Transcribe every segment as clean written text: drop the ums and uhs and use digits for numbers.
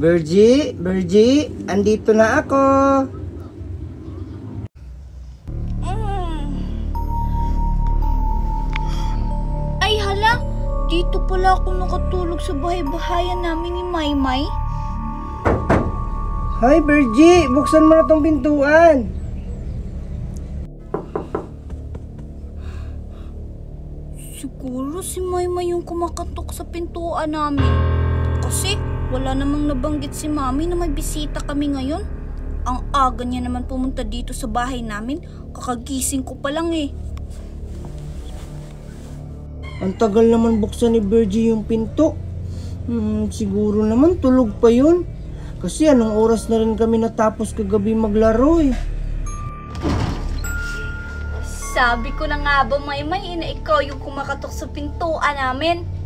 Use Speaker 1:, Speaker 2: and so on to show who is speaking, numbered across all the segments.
Speaker 1: Virgie, Virgie, andito na ako.
Speaker 2: Ay hala, dito pala ako nakatulog sa bahay-bahayan namin ni Maymay.
Speaker 1: Hi Virgie, buksan mo na tong pintuan.
Speaker 2: Siguro si Maymay yung kumakatok sa pintuan namin. Kasi wala namang nabanggit si Mami na may bisita kami ngayon. Ang aga niya naman pumunta dito sa bahay namin. Kakagising ko pa lang eh.
Speaker 1: Ang tagal naman buksan ni Virgie yung pinto. Siguro naman tulog pa yun. Kasi anong oras na rin kami natapos kagabi maglaro eh.
Speaker 2: Sabi ko na nga ba Maymay na ikaw yung kumakatok sa pintuan namin.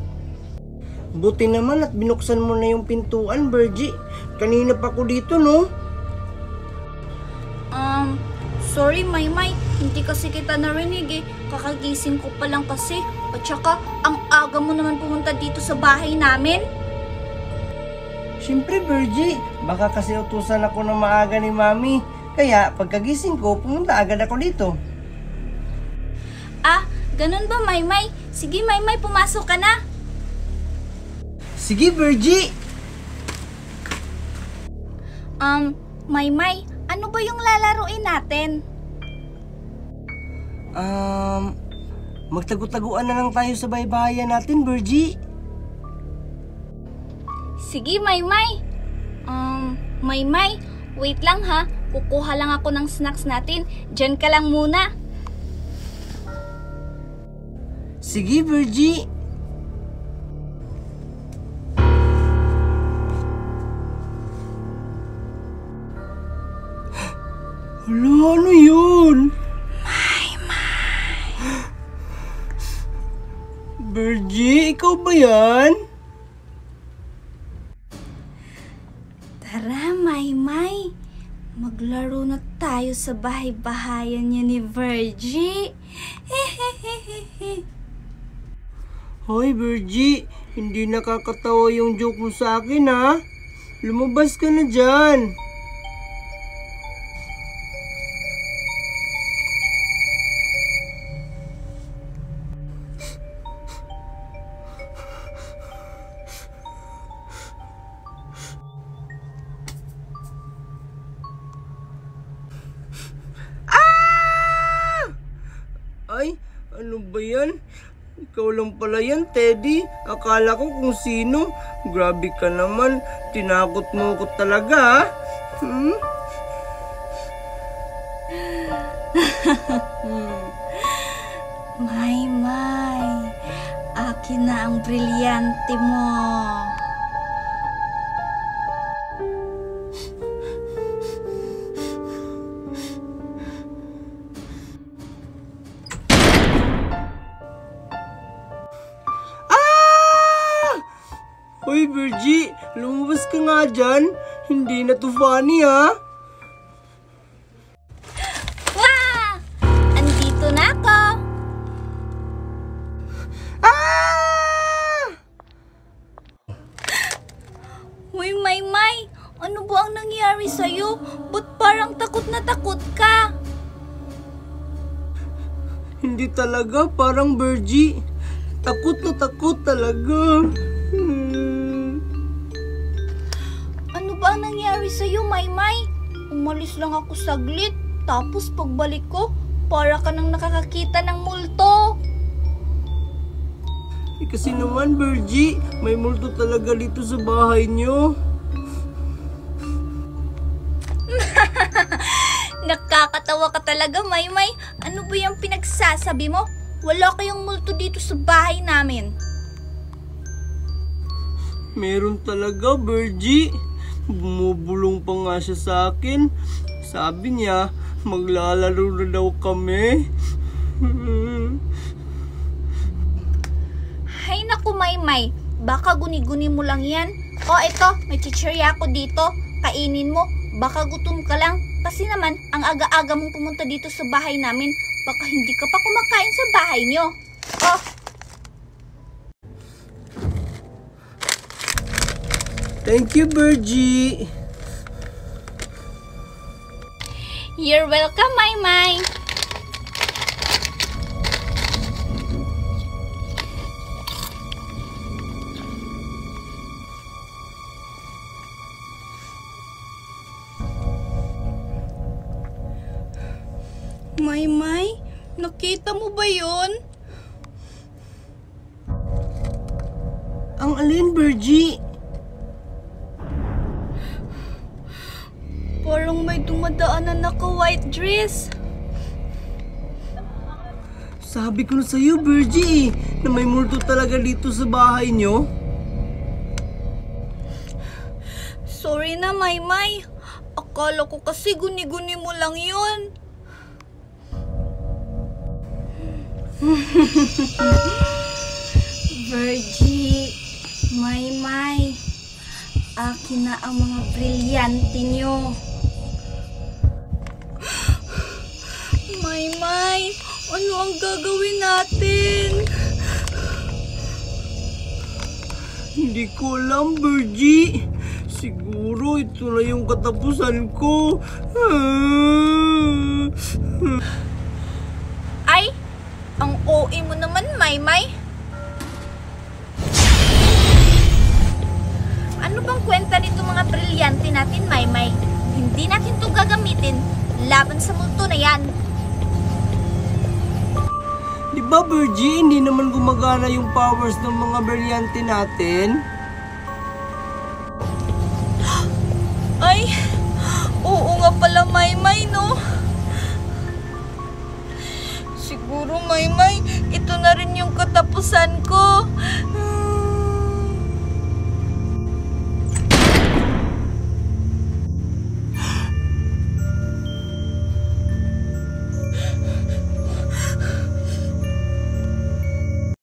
Speaker 1: Buti naman at binuksan mo na yung pintuan, Virgie. Kanina pa ko dito, no?
Speaker 2: Sorry Maymay, hindi kasi kita narinig eh. Kakagising ko pa lang kasi. At saka, ang aga mo naman pumunta dito sa bahay namin.
Speaker 1: Siyempre, Virgie. Baka kasi utusan ako ng maaga ni Mami. Kaya, pagkagising ko, pumunta agad ako dito.
Speaker 2: Ah, ganun ba Maymay? Sige Maymay, pumasok ka na.
Speaker 1: Sige, Virgie!
Speaker 2: Maymay, ano ba yung lalaruin natin?
Speaker 1: Magtago-taguan na lang tayo sa baybayan natin, Virgie.
Speaker 2: Sige Maymay. Maymay, wait lang ha. Kukuha lang ako ng snacks natin. Diyan ka lang muna.
Speaker 1: Sige, Virgie. Hala, ano yun?
Speaker 2: Maymay.
Speaker 1: Virgie, ikaw ba yan?
Speaker 2: Tara Maymay. Maglaro na tayo sa bahay-bahayan niya ni Virgie.
Speaker 1: Hoy, Virgie, hindi nakakatawa yung joke mo sa akin, ha? Lumabas ka na dyan. Ay, ano ba yan? Ikaw lang pala yan, Teddy. Akala ko kung sino. Grabe ka naman. Tinakot mo ko talaga, ha?
Speaker 2: Maymay, akin na ang brilyante mo.
Speaker 1: Hoy, Virgie, lumabas ka nga dyan. Hindi na to funny, ha?
Speaker 2: Wah! Andito na ako. Hoy, Maymay, ano ba ang nangyari sa'yo? Ba't parang takot na takot ka?
Speaker 1: Hindi talaga, parang Virgie. Takot na takot talaga.
Speaker 2: Ano ba ang nangyari sa'yo, Maymay? Umalis lang ako saglit, tapos pagbalik ko, para ka nang nakakakita ng multo.
Speaker 1: Kasi naman, Virgie, may multo talaga dito sa bahay nyo.
Speaker 2: Nakakatawa ka talaga, Maymay. Ano ba yung pinagsasabi mo? Wala kayong multo dito sa bahay namin.
Speaker 1: Meron talaga, Virgie. Bumubulong pa nga siya sa akin. Sabi niya, maglalaro na daw kami.
Speaker 2: Hay naku, Maymay. Baka guni-guni mo lang yan. O eto, may chichirya ako dito. Kainin mo. Baka gutom ka lang. Kasi naman, ang aga-aga mong pumunta dito sa bahay namin. Baka hindi ka pa kumakain sa bahay nyo. Oh.
Speaker 1: Thank you, Virgie.
Speaker 2: You're welcome, Maymay. Maymay, nakita mo ba yun?
Speaker 1: Ang alin, Virgie?
Speaker 2: Parang may dumadaan na naka-white dress.
Speaker 1: Sabi ko na sa'yo, Virgie, na may multo talaga dito sa bahay nyo.
Speaker 2: Sorry na, Maymay. Akala ko kasi guni-guni mo lang yun. Virgie, Maymay, akin na ang mga brilyante nyo. Maymay, ano ang gagawin natin?
Speaker 1: Hindi ko alam, Virgie. Siguro ito na yung katapusan ko.
Speaker 2: Ay, ang OA mo naman, Maymay. Ano bang kwenta nito mga brilyante natin, Maymay? Hindi natin to gagamitin laban sa multo na yan.
Speaker 1: Di ba, Virgie, hindi naman gumagana yung powers ng mga brilyante natin?
Speaker 2: Ay, oo nga pala, Maymay, no? Siguro, Maymay, ito na rin yung katapusan ko.